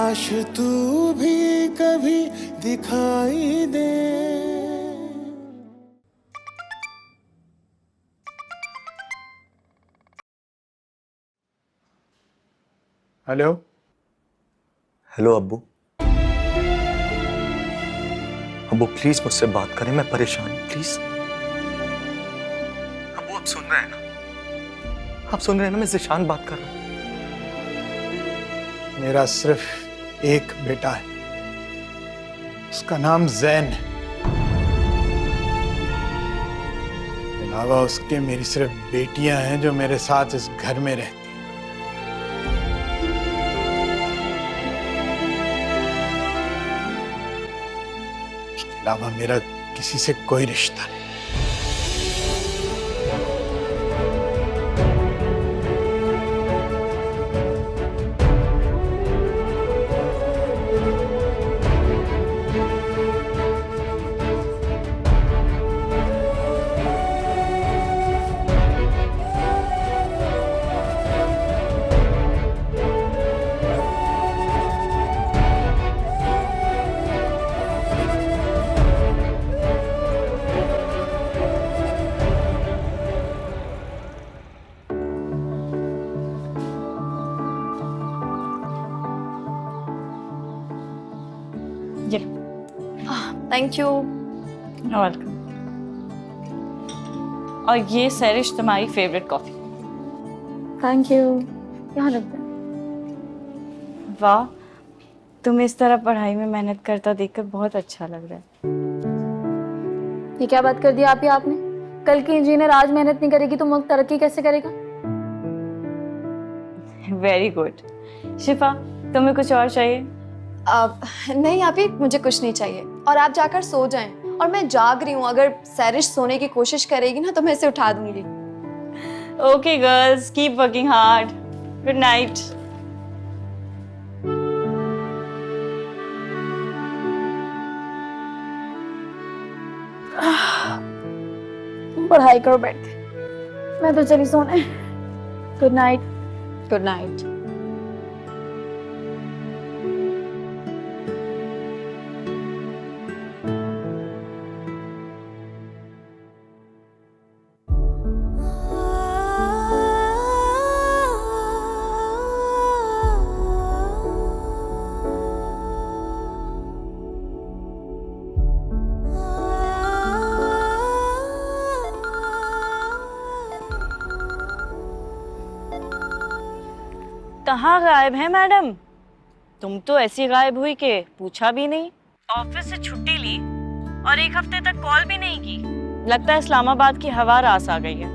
काश तू भी कभी दिखाई दे। हेलो। हेलो अब्बू। अब्बू प्लीज मुझसे बात करें, मैं परेशान हूं, प्लीज। अब्बू आप सुन रहे हैं ना? आप सुन रहे हैं ना? मैं ज़िशान बात कर रहा हूं। मेरा सिर्फ एक बेटा है, उसका नाम जैन है। अलावा उसके मेरी सिर्फ बेटियां हैं जो मेरे साथ इस घर में रहती हैं। इसके अलावा मेरा किसी से कोई रिश्ता नहीं। Thank you. वेलकम। और ये सैरिश तुम्हारी फेवरेट कॉफी। Thank you. यहाँ रख दे। वाह, तुम इस तरह पढ़ाई में मेहनत करता देखकर बहुत अच्छा लग रहा है। ये क्या बात कर दी आप ही आपने? कल की इंजीनियर आज मेहनत नहीं करेगी तो मुल्क तरक्की कैसे करेगा? Very good. शिफा, तुम्हें कुछ और चाहिए? नहीं आप ही, मुझे कुछ नहीं चाहिए और आप जाकर सो जाएं। और मैं जाग रही हूँ, अगर सैरिश सोने की कोशिश करेगी ना तो मैं इसे उठा दूंगी। Okay girls, keep working hard. Good night. पढ़ाई करो बैठ के, मैं तो चली सोने। Good night. Good night. कहाँ गायब है मैडम? तुम तो ऐसी गायब हुई कि पूछा भी नहीं। ऑफिस से छुट्टी ली और एक हफ्ते तक कॉल भी नहीं की। लगता है इस्लामाबाद की हवा रास आ गई है,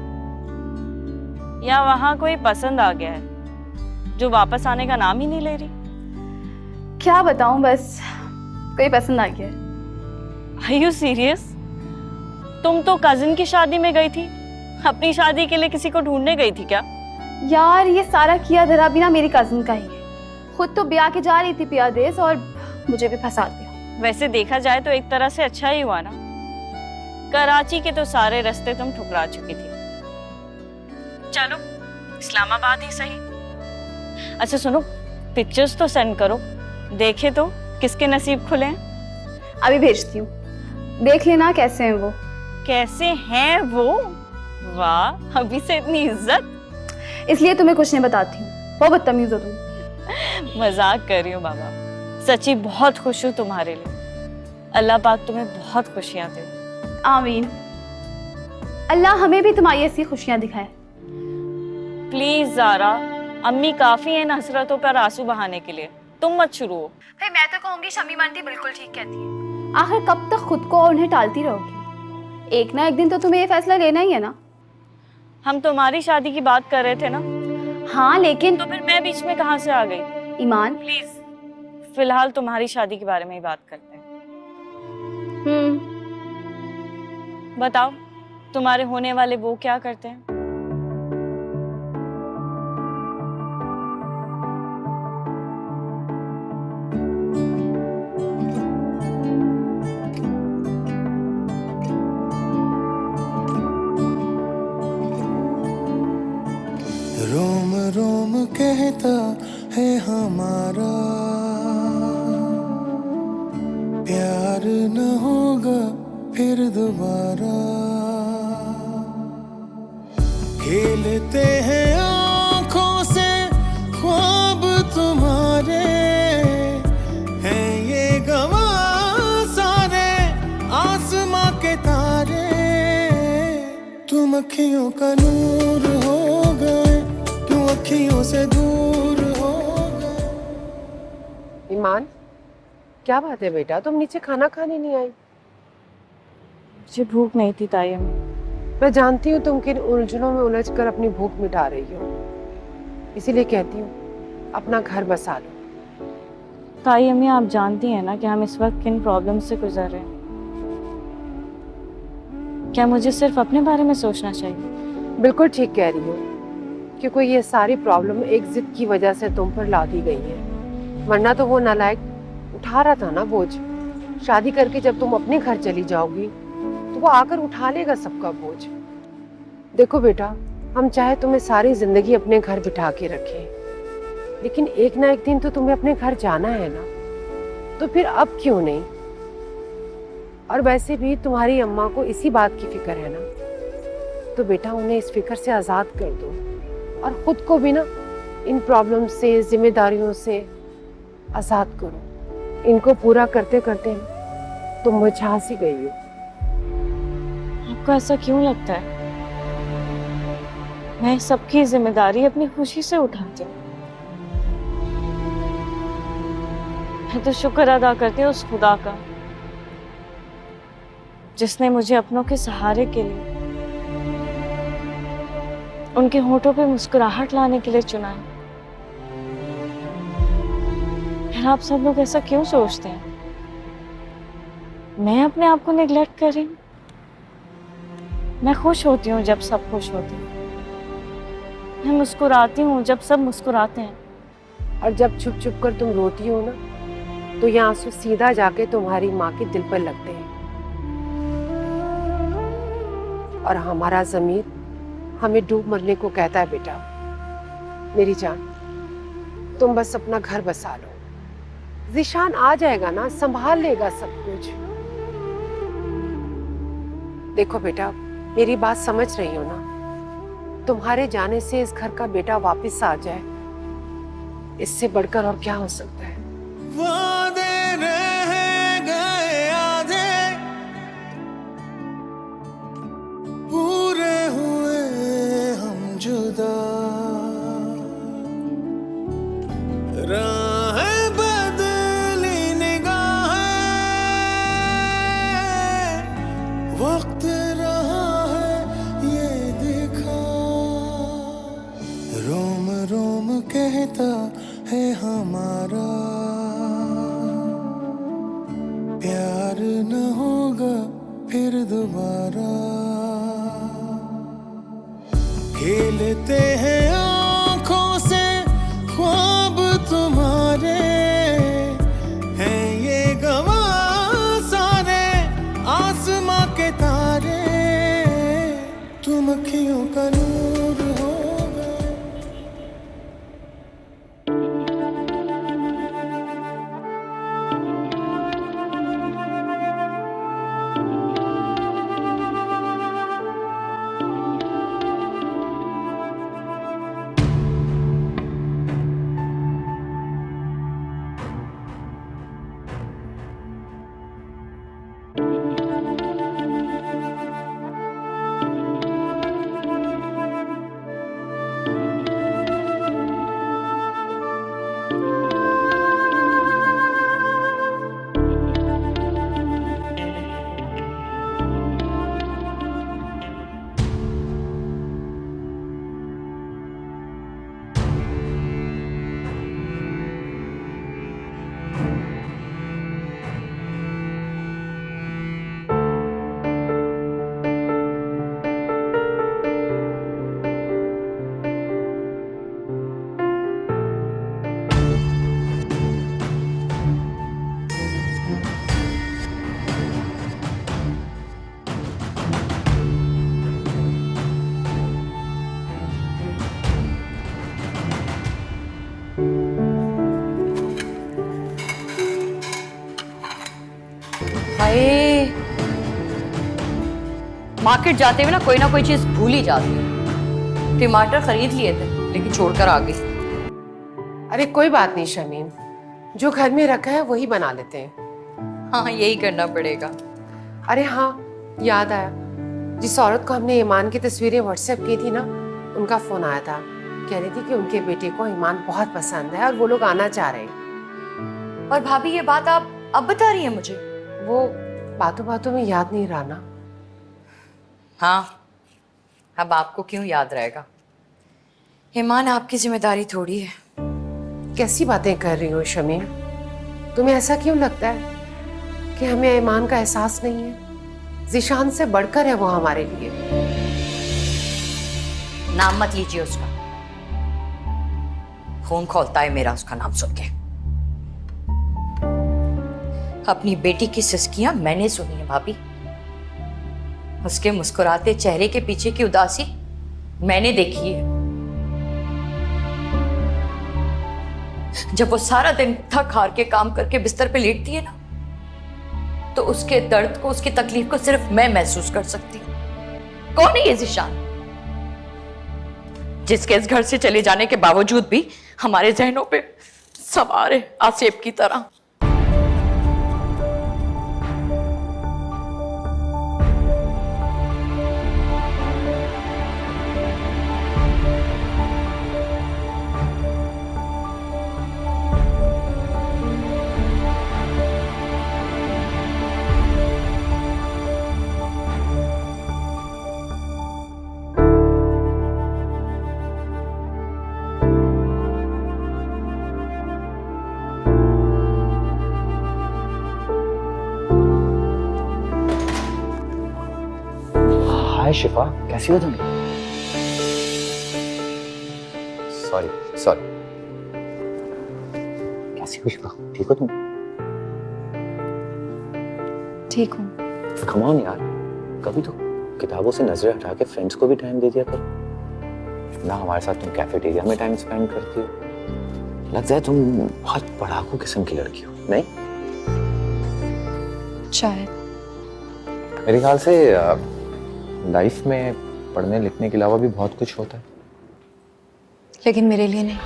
या वहाँ कोई पसंद आ गया है जो वापस आने का नाम ही नहीं ले रही। क्या बताऊं, बस कोई पसंद आ गया। Are you serious? तुम तो कजिन की शादी में गई थी, अपनी शादी के लिए किसी को ढूंढने गई थी क्या? यार ये सारा किया धरा भी ना मेरी कजिन का ही है। खुद तो ब्याह के जा रही थी पिया देश और मुझे भी फंसा दिया। वैसे देखा जाए तो एक तरह से अच्छा ही हुआ ना। कराची के तो सारे रास्ते तुम ठुकरा चुकी थी। चलो इस्लामाबाद ही सही। अच्छा सुनो, पिक्चर्स तो सेंड करो, देखे तो किसके नसीब खुले हैं। अभी भेजती हूँ, देख लेना कैसे हैं वो। कैसे हैं वो? वाह, अभी से इतनी इज्जत। इसलिए तुम्हें कुछ नहीं बताती हूँ, बहुत बदतमीज हो तुम। मजाक कर रही हूँ बाबा, सच्ची बहुत खुश हूँ तुम्हारे लिए। अल्लाह पाक तुम्हें बहुत खुशियाँ दे। आमीन। अल्लाह हमें भी तुम्हारी ऐसी खुशियाँ दिखाए। प्लीज ज़ारा, अम्मी काफी है हसरतों पर आंसू बहाने के लिए, तुम मत शुरू हो। भाई मैं तो कहूँगी शमीम आंटी बिल्कुल ठीक कहती है। आखिर कब तक खुद को और उन्हें टालती रहोगी? एक ना एक दिन तो तुम्हें ये फैसला लेना ही है ना। हम तुम्हारी शादी की बात कर रहे थे ना। हाँ लेकिन तो फिर मैं बीच में कहाँ से आ गई? ईमान प्लीज फिलहाल तुम्हारी शादी के बारे में ही बात करते हैं। बताओ, तुम्हारे होने वाले वो क्या करते हैं? रोम रोम कहता है हमारा फिर दोबारा खेलते हैं आंखों से ख्वाब तुम्हारे, हैं ये गवाह सारे आसमां के तारे। तुम अखियों का नूर हो गए, क्यों अखियों से दूर हो गए। ईमान, क्या बात है बेटा, तुम नीचे खाना खाने नहीं आई? मुझे भूख नहीं थी ताई अम्मी। मैं जानती हूँ तुम किन उलझनों में उलझकर अपनी भूख मिटा रही हो, इसीलिए कहती हूँ अपना घर बसा लो। ताई अम्मी, आप जानती हैं ना कि हम इस वक्त किन प्रॉब्लम से गुजर रहे हैं। क्या मुझे सिर्फ अपने बारे में सोचना चाहिए? बिल्कुल ठीक कह रही हो, क्योंकि ये सारी प्रॉब्लम एक जिद की वजह से तुम पर ला दी गई है, वरना तो वो नालायक उठा रहा था ना बोझ। शादी करके जब तुम अपने घर चली जाओगी तो वो आकर उठा लेगा सबका बोझ। देखो बेटा, हम चाहे तुम्हें सारी जिंदगी अपने घर बिठा के रखें, लेकिन एक ना एक दिन तो तुम्हें अपने घर जाना है ना, तो फिर अब क्यों नहीं। और वैसे भी तुम्हारी अम्मा को इसी बात की फिक्र है ना, तो बेटा उन्हें इस फिक्र से आज़ाद कर दो और खुद को भी ना इन प्रॉब्लम से, जिम्मेदारियों से आज़ाद करो। इनको पूरा करते करते तुम मुरझा सी गई हो। आपको ऐसा क्यों लगता है? मैं सबकी जिम्मेदारी अपनी खुशी से उठाती हूँ। मैं तो शुक्र अदा करती हूँ उस खुदा का जिसने मुझे अपनों के सहारे के लिए, उनके होठों पे मुस्कुराहट लाने के लिए चुना है। फिर आप सब लोग ऐसा क्यों सोचते हैं? मैं अपने आप को नेग्लेक्ट कर रही हूँ? मैं खुश होती हूँ जब सब खुश होते हैं, मैं मुस्कुराती हूँ जब सब मुस्कुराते हैं। और जब छुप छुप कर तुम रोती हो ना, तो ये आंसू सीधा जाके तुम्हारी माँ के दिल पर लगते हैं। और हमारा ज़मीर हमें डूब मरने को कहता है बेटा। मेरी जान, तुम बस अपना घर बसा लो, ज़ीशान आ जाएगा ना, संभाल लेगा सब कुछ। देखो बेटा, मेरी बात समझ रही हो ना, तुम्हारे जाने से इस घर का बेटा वापस आ जाए, इससे बढ़कर और क्या हो सकता है। वादे रह गए आधे, पूरे हुए हम जुदा, राहें बदली निगाहें, वक्त रहा है ये देखा, रोम रोम कहता है हमारा, प्यार न होगा फिर दोबारा, खेलते हैं आंखों से ख्वाब तुम्हारे, हैं ये गवाह सारे आसमां के तारे। तुम अखियों का नूर हो गए। हाय, मार्केट जाते हुए ना कोई चीज भूल ही जाती है। टमाटर खरीद लिए थे लेकिन छोड़कर आ गई। अरे कोई बात नहीं शमीम, जो घर में रखा है वही बना लेते हैं। हाँ यही करना पड़ेगा। अरे हाँ, याद आया, जिस औरत को हमने ईमान की तस्वीरें व्हाट्सएप की थी ना, उनका फोन आया था। कह रही थी कि उनके बेटे को ईमान बहुत पसंद है और वो लोग आना चाह रहे हैं। और भाभी ये बात आप अब बता रही हैं मुझे? वो बातों बातों में याद नहीं रहा ना। हाँ, अब आपको क्यों याद रहेगा? ईमान आपकी जिम्मेदारी थोड़ी है। कैसी बातें कर रही हो शमीम? तुम्हें ऐसा क्यों लगता है कि हमें ईमान का एहसास नहीं है? ज़ीशान से बढ़कर है वो हमारे लिए। नाम मत लीजिए उसका, खून खौलता है मेरा उसका नाम सुन के। अपनी बेटी की सिसकियां मैंने सुनी है भाभी, उसके मुस्कुराते चेहरे के पीछे की उदासी मैंने देखी है। जब वो सारा दिन थक हार के काम करके बिस्तर पे लेटती है ना, तो उसके दर्द को, उसकी तकलीफ को सिर्फ मैं महसूस कर सकती हूँ। कौन है ये ज़ीशान, जिसके इस घर से चले जाने के बावजूद भी हमारे जहनों पे सवार है आसेब की तरह? हाय शिफा, कैसी हो तुम? Sorry sorry. कैसी हो शिफा, ठीक हो तुम? ठीक हूँ। कम ऑन यार, कभी तो किताबों से नजरें हटा के फ्रेंड्स को भी टाइम दे दिया करो ना। हमारे साथ तुम कैफेटेरिया में टाइम स्पेंड करती हो। लगता है तुम बहुत पढ़ाकू किस्म की लड़की हो, नहीं? शायद। मेरे ख्याल से लाइफ में पढ़ने लिखने के अलावा भी बहुत कुछ होता है, लेकिन मेरे लिए नहीं।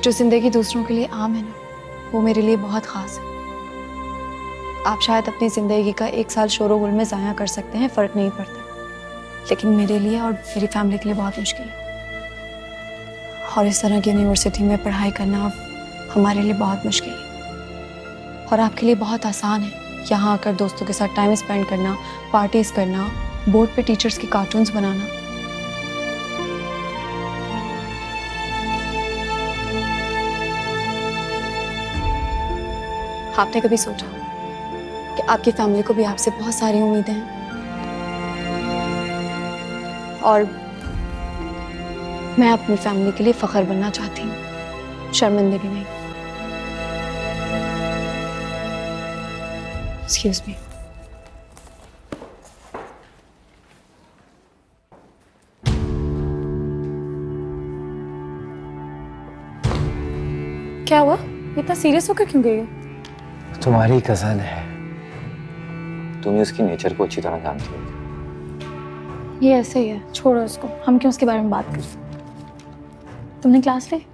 जो जिंदगी दूसरों के लिए आम है ना, वो मेरे लिए बहुत खास है। आप शायद अपनी जिंदगी का 1 साल शोरो गुल में ज़ाया कर सकते हैं, फर्क नहीं पड़ता, लेकिन मेरे लिए और मेरी फैमिली के लिए बहुत मुश्किल है। और इस तरह की यूनिवर्सिटी में पढ़ाई करना हमारे लिए बहुत मुश्किल है, और आपके लिए बहुत आसान है। यहाँ आकर दोस्तों के साथ टाइम स्पेंड करना, पार्टीज करना, बोर्ड पे टीचर्स की कार्टून्स बनाना। आपने कभी सोचा कि आपकी फैमिली को भी आपसे बहुत सारी उम्मीदें हैं, और मैं अपनी फैमिली के लिए फख्र बनना चाहती हूँ, शर्मिंदगी नहीं। Excuse me. क्या हुआ? इतना सीरियस होकर क्यों गई हो? तुम्हारी कजन है, तुम्हें उसकी नेचर को अच्छी तरह जानती हो। ये ऐसे ही है, छोड़ो उसको, हम क्यों उसके बारे में बात करें। तुमने क्लास ली?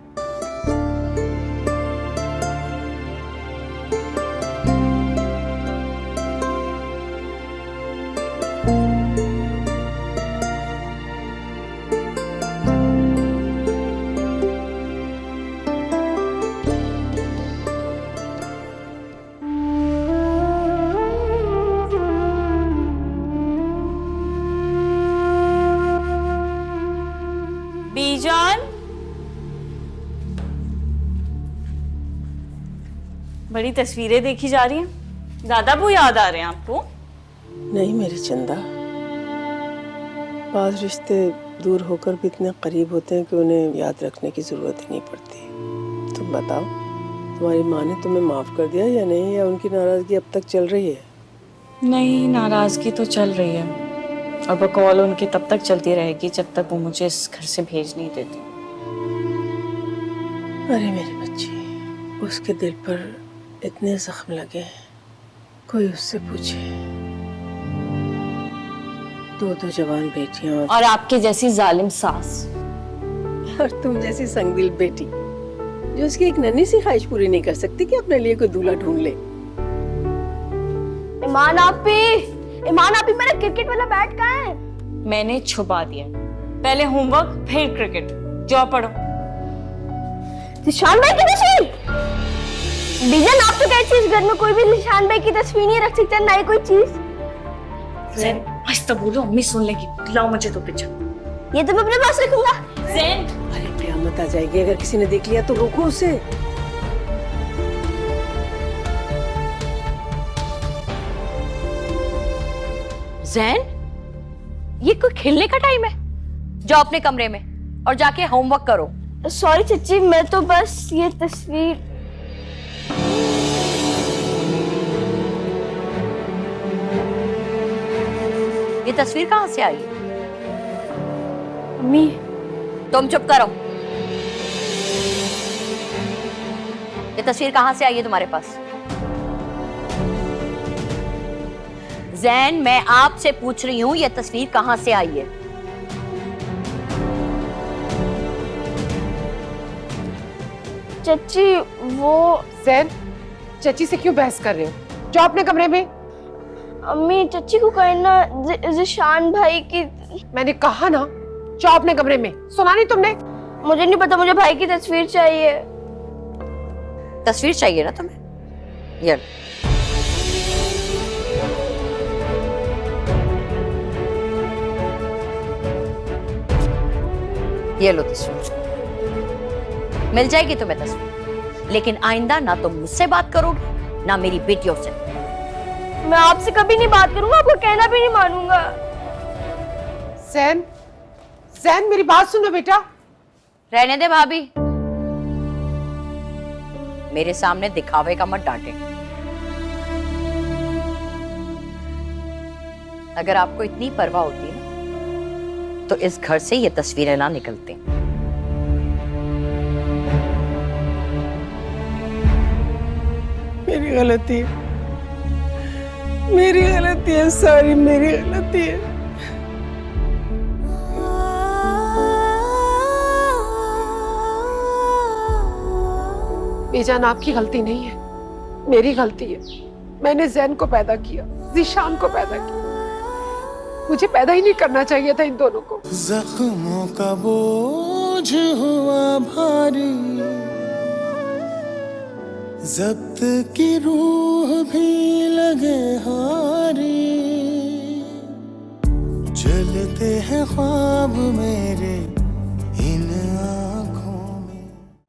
बीजान, बड़ी तस्वीरें देखी जा रही हैं। दादा वो याद आ रहे हैं आपको? नहीं मेरी चंदा, बाज़ रिश्ते दूर होकर भी इतने करीब होते हैं कि उन्हें याद रखने की ज़रूरत ही नहीं पड़ती। तुम बताओ, तुम्हारी माँ ने तुम्हें माफ़ कर दिया या नहीं, या उनकी नाराज़गी अब तक चल रही है? नहीं, नाराज़गी तो चल रही है, और बकौल उनकी तब तक चलती रहेगी जब तक वो मुझे इस घर से भेज नहीं देती। अरे मेरी बच्ची, उसके दिल पर इतने जख्म लगे हैं, कोई उससे पूछे दो तो जवान बेटियां और आपके जैसी जालिम सास। और तुम जैसी संगदिल बेटी जो उसकी एक नन्ही सी ख्वाहिश पूरी नहीं कर सकती कि अपने लिए कोई दूल्हा ढूंढ ले। ईमान आपी मेरा क्रिकेट वाला बैट कहाँ है? मैंने छुपा दिया। पहले होमवर्क फिर क्रिकेट। जाओ पढ़ो। निशान भाई की तस्वीर। बीजन आप तो कहती इस घर में कोई भी निशान भाई की तस्वीर नहीं रख सकता, ना ही कोई चीज। ज़ैन मस्त बोलो, अम्मी सुन लेगी। लाओ मुझे तो पिक्चर। ये तो मैं अपने पास रखूंगा। ज़ैन अरे क़यामत आ जाएगी अगर किसी ने देख लिया तो रोको उसे। ज़ैन, ये कोई खेलने का टाइम है? जाओ अपने कमरे में और जाके होमवर्क करो। सॉरी चच्ची, मैं तो बस ये तस्वीर। ये तस्वीर कहाँ से आई? अम्मी तुम चुप करो। ये तस्वीर कहाँ से आई है तुम्हारे पास? ज़ैन, मैं आपसे पूछ रही हूँ ये तस्वीर कहाँ से आई है? चच्ची वो ज़ैन, चची से क्यों बहस कर रहे हो? जाओ अपने कमरे में। अम्मी चच्ची को कहना ज़िशान भाई की। मैंने कहा ना, जाओ अपने कमरे में। सुना नहीं तुमने? मुझे नहीं पता, मुझे भाई की तस्वीर चाहिए। तस्वीर चाहिए ना तुम्हें? ये लो। ये लो तस्वीर। मिल जाएगी तुम्हें तस्वीर, लेकिन आइंदा ना तुम मुझसे बात करोगे ना मेरी बेटियों से। मैं आपसे कभी नहीं बात करूंगा, आपको कहना भी नहीं मानूंगा। ज़ैन, ज़ैन मेरी बात सुनो बेटा। रहने दे भाभी, मेरे सामने दिखावे का मत डांटे। अगर आपको इतनी परवाह होती है तो इस घर से ये तस्वीरें ना निकलती। मेरी गलती है, मेरी गलती है, सारी मेरी गलती है। बेजान आपकी गलती नहीं है, मेरी गलती है। मैंने ज़ैन को पैदा किया, ज़िशान को पैदा किया। मुझे पैदा ही नहीं करना चाहिए था इन दोनों को। जख्मों का बोझ हुआ भारी, जब्त की रूह भी लगे हारी, जलते हैं ख्वाब मेरे इन आँखों में।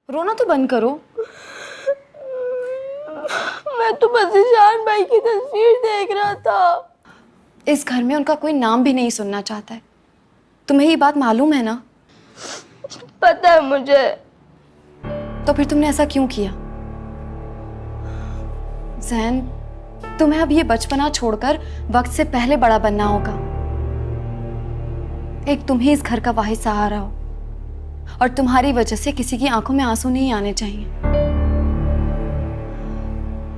रोना तो बंद करो। मैं तो बस ज़िशान भाई की तस्वीर देख रहा था। इस घर में उनका कोई नाम भी नहीं सुनना चाहता है। तुम्हें ये बात मालूम है ना? पता है मुझे। तो फिर तुमने ऐसा क्यों किया? ज़ैन, तुम्हें अब ये बचपना छोड़कर वक्त से पहले बड़ा बनना होगा। एक तुम ही इस घर का वाहिद सहारा हो और तुम्हारी वजह से किसी की आंखों में आंसू नहीं आने चाहिए।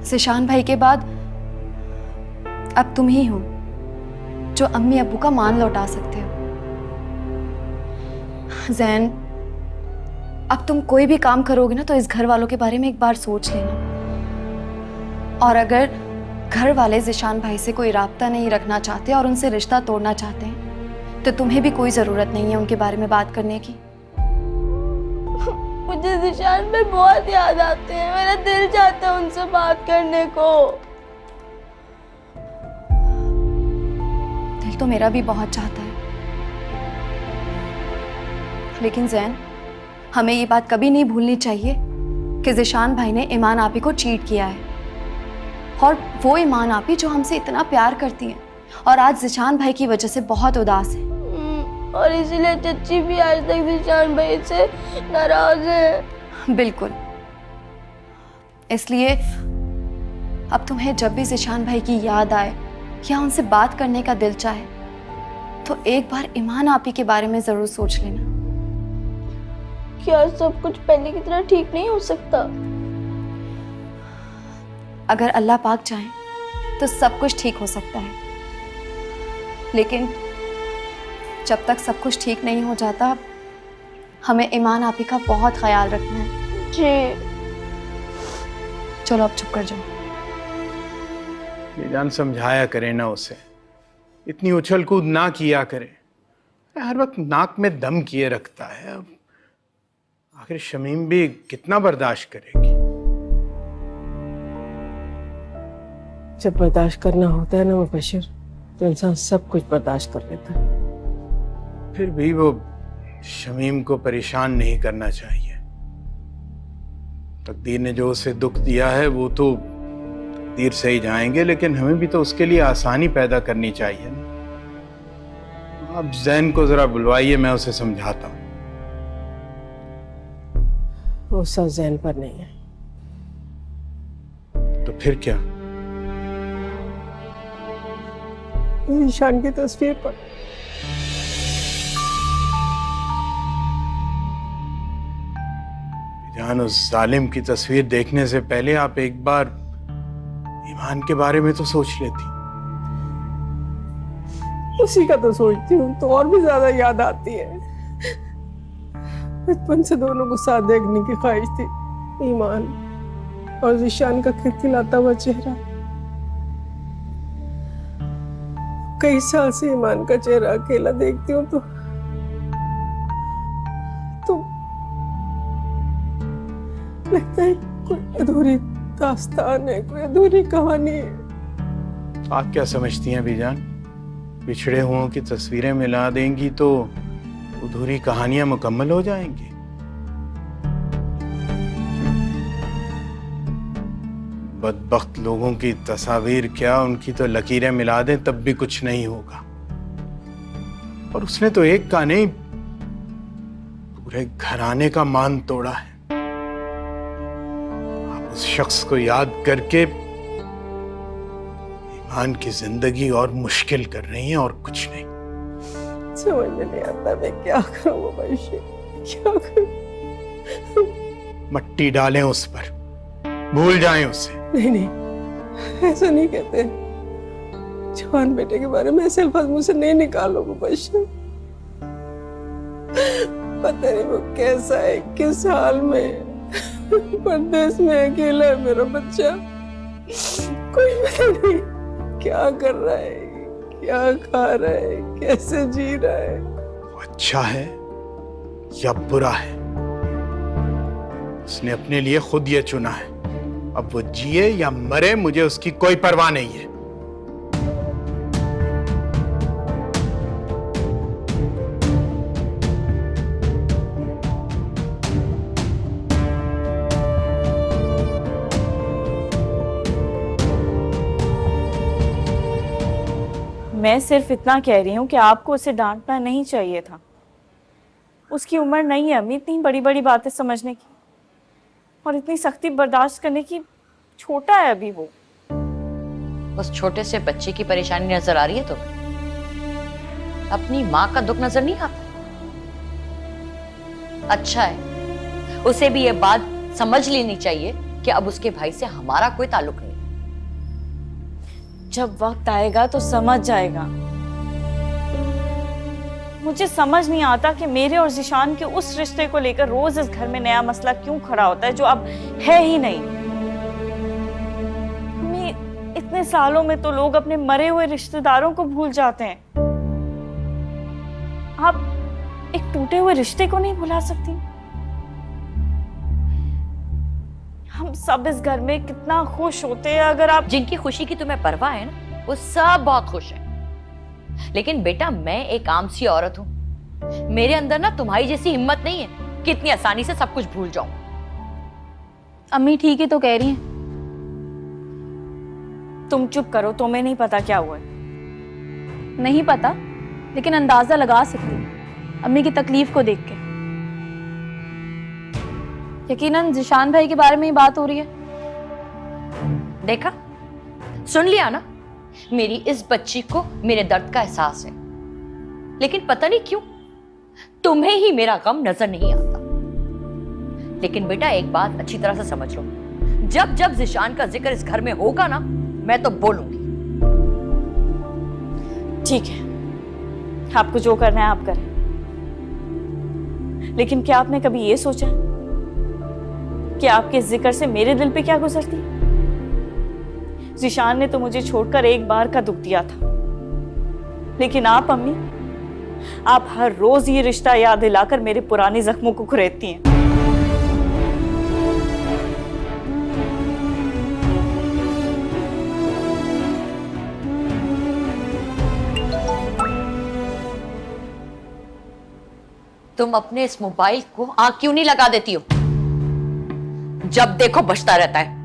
ज़िशान भाई के बाद अब तुम ही हो जो अम्मी अब्बू का मान लौटा सकते हो। ज़ैन, अब तुम कोई भी काम करोगे ना तो इस घर वालों के बारे में एक बार सोच लेना। और अगर घर वाले ज़िशान भाई से कोई राब्ता नहीं रखना चाहते और उनसे रिश्ता तोड़ना चाहते हैं तो तुम्हें भी कोई ज़रूरत नहीं है उनके बारे में बात करने की। मुझे ज़िशान भाई बहुत याद आते हैं, मेरा दिल चाहता है उनसे बात करने को। दिल तो मेरा भी बहुत चाहता है, लेकिन ज़ैन, हमें ये बात कभी नहीं भूलनी चाहिए कि ज़िशान भाई ने ईमान आपी को चीट किया है। और वो ईमान आपी जो हमसे इतना प्यार करती है और आज ज़िशान भाई की वजह से बहुत उदास है। और इसीलिए चच्ची भी आज तक ज़िशान भाई से नाराज है। बिल्कुल, इसलिए अब तुम्हें जब भी ज़िशान भाई की याद आए या उनसे बात करने का दिल चाहे तो एक बार ईमान आपी के बारे में ज़रूर सोच लेना। क्या सब कुछ पहले की तरह ठीक नहीं हो सकता? अगर अल्लाह पाक चाहे तो सब कुछ ठीक हो सकता है, लेकिन जब तक सब कुछ ठीक नहीं हो जाता हमें ईमान आपी का बहुत ख्याल रखना है। जी चलो अब चुप कर जाओ। बेजान समझाया करे ना उसे, इतनी उछल कूद ना किया करे, हर वक्त नाक में दम किए रखता है। अब आखिर शमीम भी कितना बर्दाश्त करेगी। जब बर्दाश्त करना होता है ना मुबशिर, तो इंसान सब कुछ बर्दाश्त कर लेता है। फिर भी वो शमीम को परेशान नहीं करना चाहिए। तकदीर ने जो उसे दुख दिया है वो तो तकदीर से ही जाएंगे, लेकिन हमें भी तो उसके लिए आसानी पैदा करनी चाहिए ना। आप जैन को जरा बुलवाइए, मैं उसे समझाता हूँ। वो सब जैन पर नहीं है। तो फिर क्या? निशान की तस्वीर पर। जान, उस जालिम की तस्वीर देखने से पहले आप एक बार ईमान के बारे में तो सोच लेती। उसी का तो सोचती हूँ तो और भी ज्यादा याद आती है। बचपन से दोनों को साथ देखने की ख्वाहिश थी, ईमान और जिशान का खिलखिलाता हुआ चेहरा। कई साल से ईमान का चेहरा अकेला देखती हूँ तो लगता है कोई अधूरी दास्तान है, कोई अधूरी कहानी है। आप क्या समझती हैं बीजान? बिछड़े हुओं की तस्वीरें मिला देंगी तो अधूरी कहानियां मुकम्मल हो जाएंगी। बदबख्त लोगों की तस्वीर क्या, उनकी तो लकीरें मिला दें तब भी कुछ नहीं होगा। और उसने तो एक का नहीं, पूरे घराने का मान तोड़ा है। आप उस शख्स को याद करके ईमान की जिंदगी और मुश्किल कर रही हैं और कुछ नहीं। समझ में नहीं आता मैं क्या करूं मुबशिर, क्या करूं? मट्टी डालें उस पर, भूल जाएं उसे। नहीं, ऐसा नहीं कहते। जवान बेटे के बारे में ऐसे अल्फाज मुझसे नहीं निकालो मुबशिर। पता नहीं वो कैसा है, किस हाल में, परदेश में अकेला है मेरा बच्चा। कोई पता नहीं क्या कर रहा है, क्या खा रहा है, कैसे जी रहा है। वो अच्छा है या बुरा है, उसने अपने लिए खुद ये चुना है। अब वो जिए या मरे, मुझे उसकी कोई परवाह नहीं है। मैं सिर्फ इतना कह रही हूँ कि आपको उसे डांटना नहीं चाहिए था। उसकी उम्र नहीं है अम्मी इतनी बड़ी बड़ी बातें समझने की और इतनी सख्ती बर्दाश्त करने की। छोटा है अभी वो। उस छोटे से बच्चे की परेशानी नजर आ रही है तुम्हें? अपनी माँ का दुख नजर नहीं आता? अच्छा है, उसे भी ये बात समझ लेनी चाहिए कि अब उसके भाई से हमारा कोई ताल्लुक नहीं। जब वक्त आएगा तो समझ जाएगा। मुझे समझ नहीं आता कि मेरे और जिशान के उस रिश्ते को लेकर रोज इस घर में नया मसला क्यों खड़ा होता है जो अब है ही नहीं। इतने सालों में तो लोग अपने मरे हुए रिश्तेदारों को भूल जाते हैं। आप एक टूटे हुए रिश्ते को नहीं भुला सकती? हम सब इस घर में कितना खुश होते हैं अगर आप। जिनकी खुशी की तुम्हें परवाह है ना, वो सब बहुत खुश हैं। लेकिन बेटा, मैं एक आम सी औरत हूं। मेरे अंदर ना तुम्हारी जैसी हिम्मत नहीं है कि इतनी आसानी से सब कुछ भूल जाऊं। अम्मी ठीक ही तो कह रही हैं। तुम चुप करो, तुम्हें नहीं पता क्या हुआ है। नहीं पता, लेकिन अंदाजा लगा सकती हूँ अम्मी की तकलीफ को देख के। यकीनन जिशान भाई के बारे में ही बात हो रही है। देखा, सुन लिया ना? मेरी इस बच्ची को मेरे दर्द का एहसास है, लेकिन पता नहीं क्यों तुम्हें ही मेरा गम नजर नहीं आता। लेकिन बेटा, एक बात अच्छी तरह से समझ लो, जब जब जिशान का जिक्र इस घर में होगा ना, मैं तो बोलूंगी। ठीक है, आपको जो करना है आप करें, लेकिन क्या आपने कभी ये सोचा कि आपके जिक्र से मेरे दिल पे क्या गुजरती है? जिशान ने तो मुझे छोड़कर एक बार का दुख दिया था, लेकिन आप अम्मी, आप हर रोज ये रिश्ता याद दिलाकर मेरे पुराने जख्मों को कुरेदती हैं। तुम अपने इस मोबाइल को आग क्यों नहीं लगा देती हो? जब देखो बजता रहता है।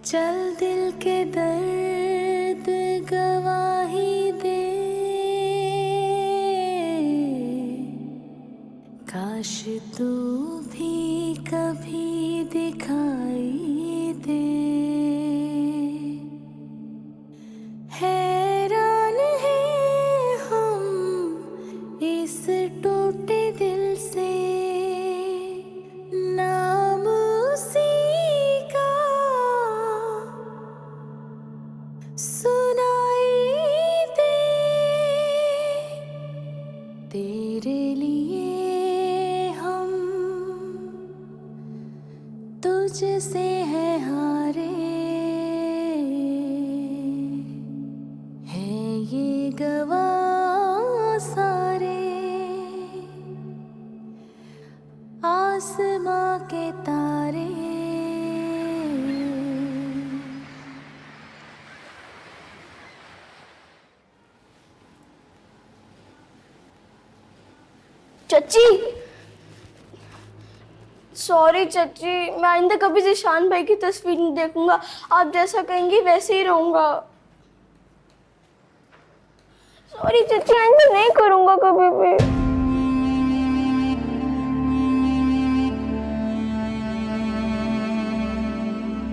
चल दिल के दर्द गवाही दे, काश तू भी कभी दिखाई दे। हैरान हैं हम इस टूटे दिल से, नाम उसी का सुनाई दे। तेरे लिए हम तुझसे है हारे, हैं ये गवाह सारे आसमां के तारे। चची, सॉरी चची, मैं आइंदा कभी जिशान भाई की तस्वीर नहीं देखूंगा। आप जैसा कहेंगी वैसे ही रहूंगा। सॉरी चची, आइंदा नहीं करूंगा कभी भी।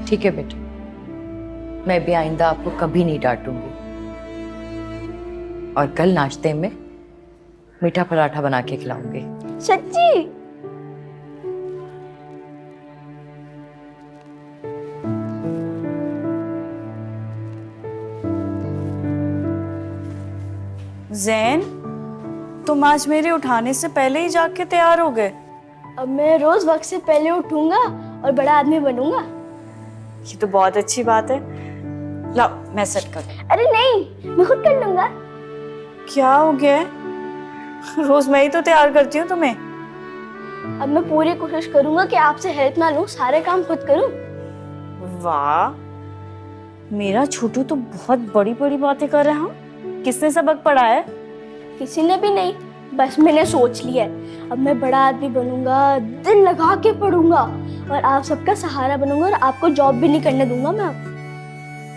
ठीक है बेटा, मैं भी आइंदा आपको कभी नहीं डांटूंगी। और कल नाश्ते में मीठा पराठा बना के खिलाऊंगी। सच्ची? जैन, तुम आज मेरे उठाने से पहले ही जाग के तैयार हो गए। अब मैं रोज वक्त से पहले उठूंगा और बड़ा आदमी बनूंगा। ये तो बहुत अच्छी बात है। लाओ मैं सेट कर। अरे नहीं, मैं खुद कर लूंगा। क्या हो गया है? रोज मैं ही तो तैयार करती हूँ तुम्हें। अब मैं पूरी कोशिश करूंगा कि आपसे हेल्प ना लूं, सारे काम खुद करूं। वाह, मेरा छोटू तो बहुत बड़ी बड़ी बातें कर रहा है। किसने सबक पढ़ाया है? किसी ने भी नहीं, बस मैंने सोच लिया है। अब मैं बड़ा आदमी बनूंगा, दिल लगा के पढ़ूंगा और आप सबका सहारा बनूंगा और आपको जॉब भी नहीं करने दूंगा मैं।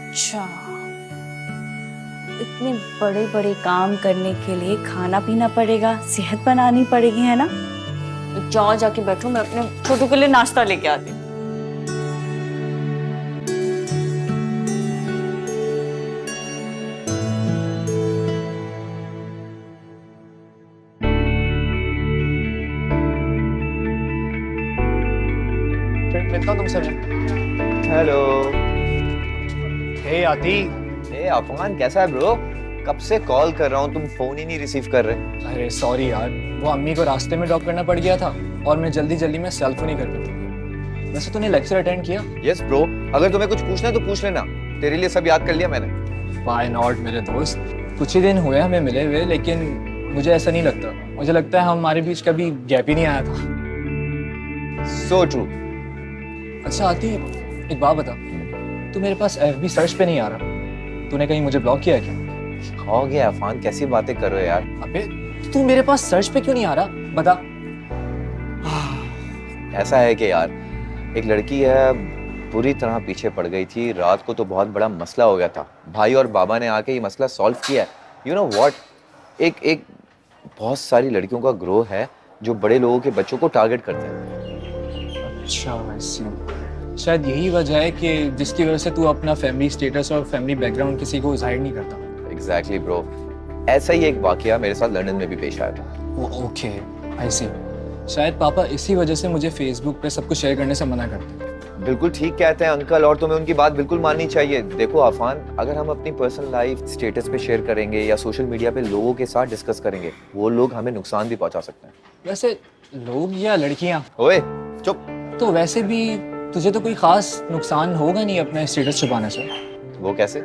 अच्छा, इतने बड़े बड़े काम करने के लिए खाना पीना पड़ेगा, सेहत बनानी पड़ेगी, है ना? जाओ जाके बैठो, मैं अपने छोटू के लिए नाश्ता लेके आती हूँ। मिलता हूँ तुमसे। हेलो। हे आती। ए अफगान, कैसा है ब्रो? कब से कॉल कर रहा हूँ, तुम फोन ही नहीं रिसीव कर रहे। अरे सॉरी यार, वो अम्मी को रास्ते में ड्रॉप करना पड़ गया था और मैं जल्दी में सेल्फ नहीं कर पाया। वैसे तूने लेक्चर अटेंड किया? यस ब्रो, अगर तुम्हें कुछ पूछना है तो पूछ लेना, तेरे लिए सब याद कर लिया मैंने। व्हाई नॉट मेरे दोस्त, कुछ ही दिन हुए हमें मिले हुए, लेकिन मुझे ऐसा नहीं लगता। मुझे लगता है हमारे बीच कभी गैप ही नहीं आया था। So true. अच्छा आती, एक बात बता, तू मेरे पास FB सर्च पे नहीं आ रहा, तूने कहीं मुझे ब्लॉक किया है क्या? हो गया अफगान, कैसी बातें कर रहे हो यार? अबे तू मेरे पास सर्च पे क्यों नहीं आ रहा, बता। ऐसा है कि यार, एक लड़की है, पूरी तरह पीछे पड़ गई थी। रात को तो बहुत बड़ा मसला हो गया था। भाई और बाबा ने आके ये मसला सॉल्व किया है। यू नो व्हाट, एक बहुत सारी लड़कियों का ग्रोह है जो बड़े लोगों के बच्चों को टारगेट करते हैं। अच्छा वैसे, शायद यही वजह है कि जिसकी वजह से तू अपना फैमिली स्टेटस और फैमिली बैकग्राउंड किसी को जाहिर नहीं करता। एग्जैक्टली ब्रो, ऐसा ही एक वाकया मेरे साथ लंदन में भी पेश आया था। ओके, ऐसे शायद पापा इसी वजह से मुझे फेसबुक पे सब कुछ शेयर करने से मना करते हैं। बिल्कुल ठीक कहते हैं अंकल, और तुम्हें उनकी बात बिल्कुल माननी चाहिए। देखो आफान, अगर हम अपनी पर्सनल लाइफ स्टेटस पे शेयर करेंगे या सोशल मीडिया पे लोगों के साथ डिस्कस करेंगे, वो लोग हमें नुकसान भी पहुंचा सकते हैं। वैसे लोग या लड़कियां, ओए चुप। तो वैसे भी तुझे तो कोई खास नुकसान होगा नहीं अपना स्टेटस छुपाने से। वो कैसे?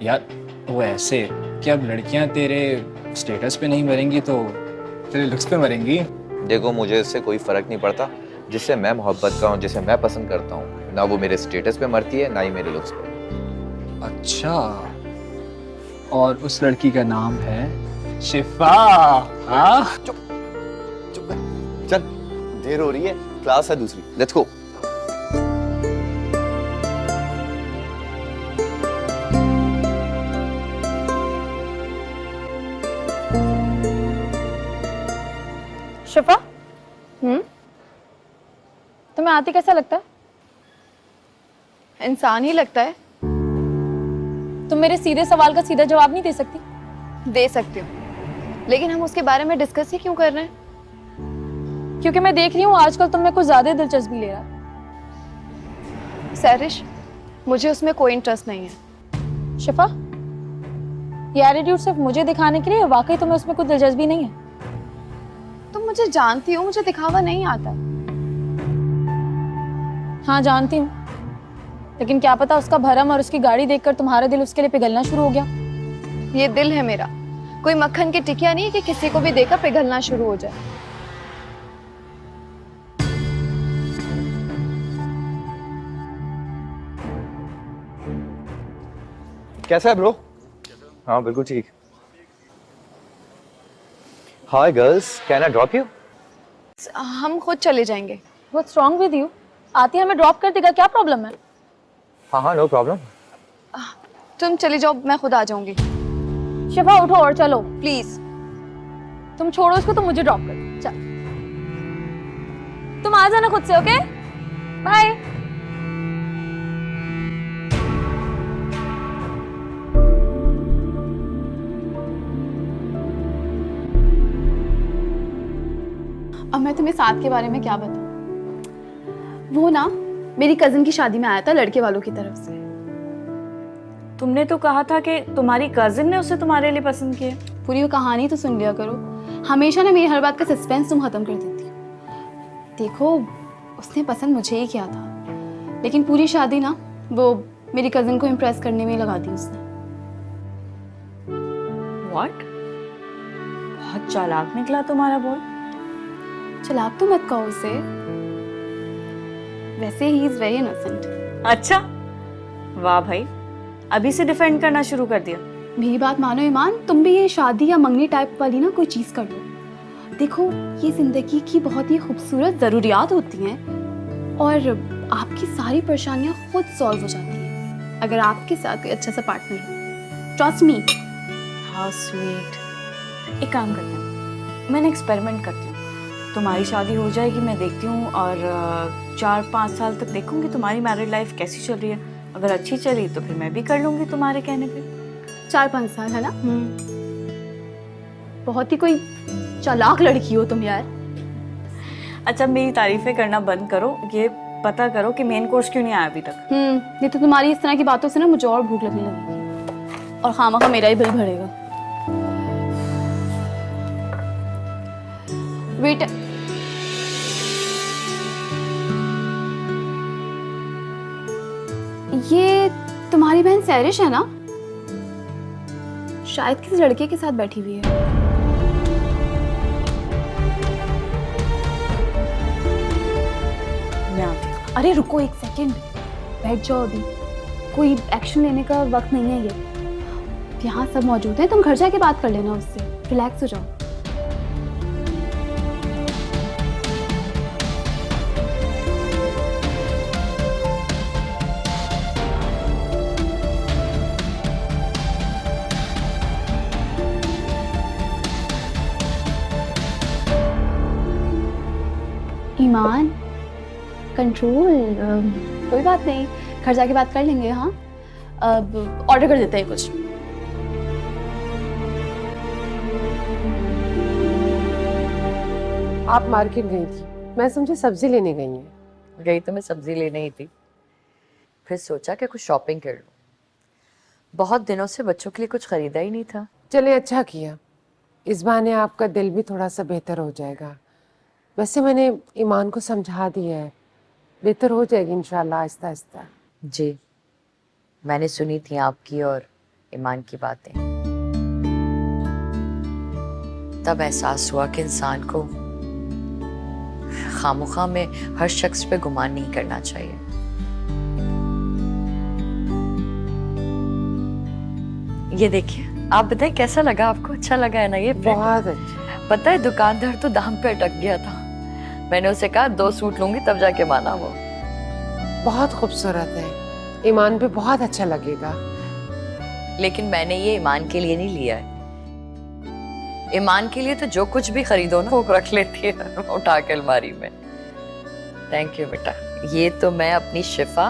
यार वो ऐसे कि अब लड़कियां तेरे स्टेटस पे नहीं मरेंगी तो तेरे लुक्स पे मरेंगी। देखो मुझे इससे कोई फर्क नहीं पड़ता। जिससे मैं मोहब्बत का हूँ, जिसे मैं पसंद करता हूँ, ना वो मेरे स्टेटस पे मरती है ना ही मेरे लुक्स पे। अच्छा, और उस लड़की का नाम है शिफा। हाँ चुप कर। चल देर हो रही है, क्लास है दूसरी, लेट्स गो। शिफा, तुम्हें आती कैसा लगता है? इंसान ही लगता है। तुम मेरे सीधे सवाल का सीधा जवाब नहीं दे सकती? दे सकती हूँ, लेकिन हम उसके बारे में डिस्कस ही क्यों कर रहे हैं? क्योंकि मैं देख रही हूँ आजकल तुम में कुछ ज्यादा दिलचस्पी ले रहा है। सैरिश, मुझे उसमें कोई इंटरेस्ट नहीं है। शिफा, ये एटीट्यूड सिर्फ मुझे दिखाने के लिए या वाकई तुम्हें उसमें कुछ दिलचस्पी नहीं है? तुम मुझे जानती हो, मुझे दिखावा नहीं आता। हाँ जानती हूँ, लेकिन क्या पता उसका भरम और उसकी गाड़ी देखकर तुम्हारा दिल उसके लिए पिघलना शुरू हो गया। ये दिल है मेरा, कोई मक्खन की टिकिया नहीं कि किसी को भी देखकर पिघलना शुरू हो जाए। कैसा है ब्रो? हाँ बिल्कुल ठीक। Hi girls, can I drop you? हम खुद चले जाएंगे। What's wrong with you? आती हमें ड्रॉप कर देगा, क्या प्रॉब्लम है? हाँ नो प्रॉब्लम। तुम चली जाओ, मैं खुद आ जाऊंगी। शिफा उठो और चलो प्लीज। तुम छोड़ो उसको, तुम मुझे ड्रॉप कर दो। चल तुम आ जाना खुद से, ओके? बाय। अब मैं तुम्हें साथ के बारे में क्या बताऊं? वो ना मेरी कजिन की शादी में आया था लड़के वालों की तरफ से। तुमने तो कहा था कि तुम्हारी कजिन ने उसे तुम्हारे लिए पसंद किया। पूरी वो कहानी तो सुन लिया करो। हमेशा ना मेरी हर बात का सस्पेंस तुम खत्म कर देती हो। देखो, उसने पसंद मुझे ही किया था, लेकिन पूरी शादी ना वो मेरी कजिन को इम्प्रेस करने में ही लगा दी उसने। व्हाट? बहुत चालाक निकला तुम्हारा बॉय। चालाक तो मत कहो उसे, वैसे ही इज वेरी इनोसेंट। अच्छा, वाह भाई, अभी से डिफेंड करना शुरू कर दिया। मेरी बात मानो ईमान, तुम भी ये शादी या मंगनी टाइप वाली ना कोई चीज कर लो। देखो, ये जिंदगी की बहुत ही खूबसूरत जरूरियात होती हैं और आपकी सारी परेशानियां खुद सॉल्व हो जाती हैं अगर आपके साथ कोई अच्छा सा पार्टनर हो। Trust me. How sweet. एक काम करते हैं, मैं एक्सपेरिमेंट करती हूँ। तुम्हारी शादी हो जाएगी, मैं देखती हूँ, और 4-5 साल तक देखूंगी तुम्हारी मैरिड लाइफ कैसी चल रही है। अगर अच्छी चली तो फिर मैं भी कर लूंगी तुम्हारे कहने पे। 4-5 साल है ना? बहुत ही कोई चालाक लड़की हो तुम यार। अच्छा, मेरी तारीफें करना बंद करो, ये पता करो कि मेन कोर्स क्यों नहीं आया अभी तक। नहीं तो तुम्हारी इस तरह की बातों से ना मुझे और भूख लगने लगेगी और खामखा मेरा ही बिल भरेगा। वेट, ये तुम्हारी बहन सैरिश है ना? शायद किसी लड़के के साथ बैठी हुई है। मैं आती हूँ। अरे रुको एक सेकंड, बैठ जाओ, अभी कोई एक्शन लेने का वक्त नहीं है ये। यहाँ सब मौजूद हैं, तुम घर जाके बात कर लेना उससे। रिलैक्स हो जाओ। ईमान, कंट्रोल। कोई बात नहीं, घर जाके बात कर लेंगे। हाँ, अब ऑर्डर कर देते हैं कुछ। आप मार्केट गई थी, मैं समझी सब्जी लेने गई हैं। गई तो मैं सब्जी लेने ही थी, फिर सोचा कि कुछ शॉपिंग कर लूं। बहुत दिनों से बच्चों के लिए कुछ खरीदा ही नहीं था। चले, अच्छा किया, इस बहाने आपका दिल भी थोड़ा सा बेहतर हो जाएगा। वैसे मैंने ईमान को समझा दिया है, बेहतर हो जाएगी इंशाल्लाह आहिस्ता आहिस्ता। जी, मैंने सुनी थी आपकी और ईमान की बातें, तब एहसास हुआ कि इंसान को खामोखा में हर शख्स पे गुमान नहीं करना चाहिए। ये देखिए, आप बताएं कैसा लगा आपको? अच्छा लगा है ना ये print? बहुत अच्छा। पता है दुकानदार तो दाम पे अटक गया था। मैंने उसे कहा 2 सूट लूंगी तब जाके माना वो। बहुत खूबसूरत है, ईमान पे बहुत अच्छा लगेगा। लेकिन मैंने ये ईमान के लिए नहीं लिया है। ईमान के लिए तो जो कुछ भी खरीदो ना वो रख लेती है उठा के अलमारी में। थैंक यू बेटा, ये तो मैं अपनी शिफा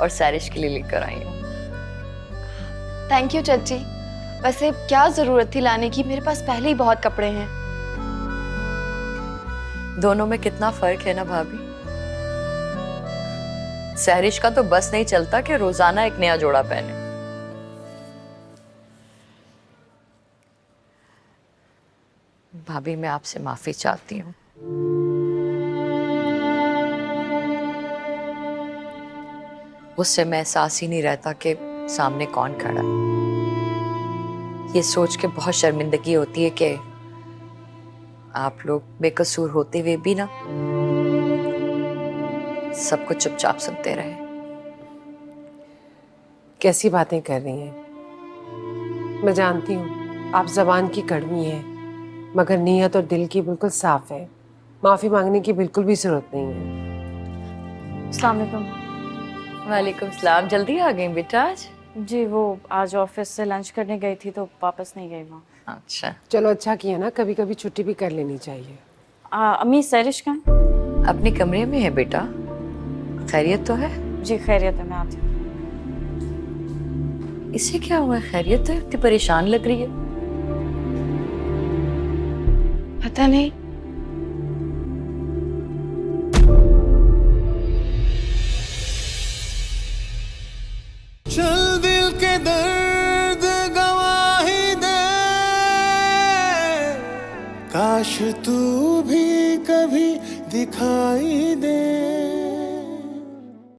और सैरिश के लिए लेकर आई हूँ। थैंक यू चाची। वैसे क्या जरूरत थी लाने की, मेरे पास पहले ही बहुत कपड़े हैं। दोनों में कितना फर्क है ना भाभी। सैरिश का तो बस नहीं चलता कि रोजाना एक नया जोड़ा पहने। भाभी मैं आपसे माफी चाहती हूँ। उससे मैं एहसास ही नहीं रहता कि सामने कौन खड़ा है। ये सोच के बहुत शर्मिंदगी होती है कि आप लोग बेकसूर होते हुए भी ना सब कुछ चुपचाप सुनते रहे। कैसी बातें कर रही हैं? मैं जानती हूँ आप जबान की कड़वी हैं, मगर नीयत और दिल की बिल्कुल साफ है। माफी मांगने की बिल्कुल भी जरूरत नहीं है। अस्सलाम वालेकुम। वालेकुम सलाम। जल्दी आ गई बेटा आज? जी, वो आज ऑफिस से लंच करने गई थी तो वापस नहीं गई वहाँ। अच्छा, चलो अच्छा किया ना, कभी कभी छुट्टी भी कर लेनी चाहिए। अम्मी सैरिश कहाँ? अपने कमरे में है बेटा। खैरियत तो है? जी खैरियत है, मैं आती हूँ। इसे क्या हुआ? खैरियत है? इतनी परेशान लग रही है। पता नहीं। चल दिल के दर्द गवाही दे, काश तू भी कभी दिखाई दे।